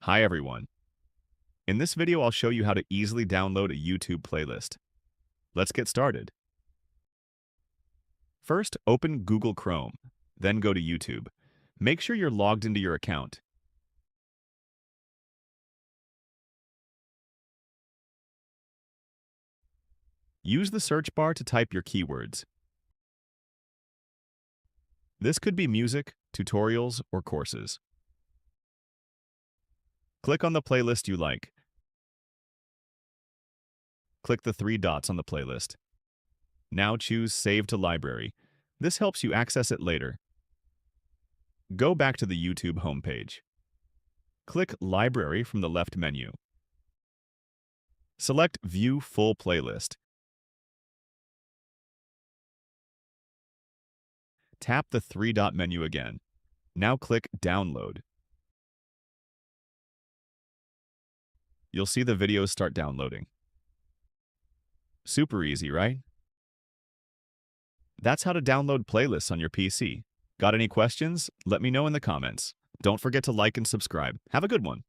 Hi everyone. In this video, I'll show you how to easily download a YouTube playlist. Let's get started. First, open Google Chrome, then go to YouTube. Make sure you're logged into your account. Use the search bar to type your keywords. This could be music, tutorials, or courses. Click on the playlist you like. Click the three dots on the playlist. Now choose Save to Library. This helps you access it later. Go back to the YouTube homepage. Click Library from the left menu. Select View Full Playlist. Tap the three-dot menu again. Now click Download. You'll see the videos start downloading. Super easy, right? That's how to download playlists on your PC. Got any questions? Let me know in the comments. Don't forget to like and subscribe. Have a good one.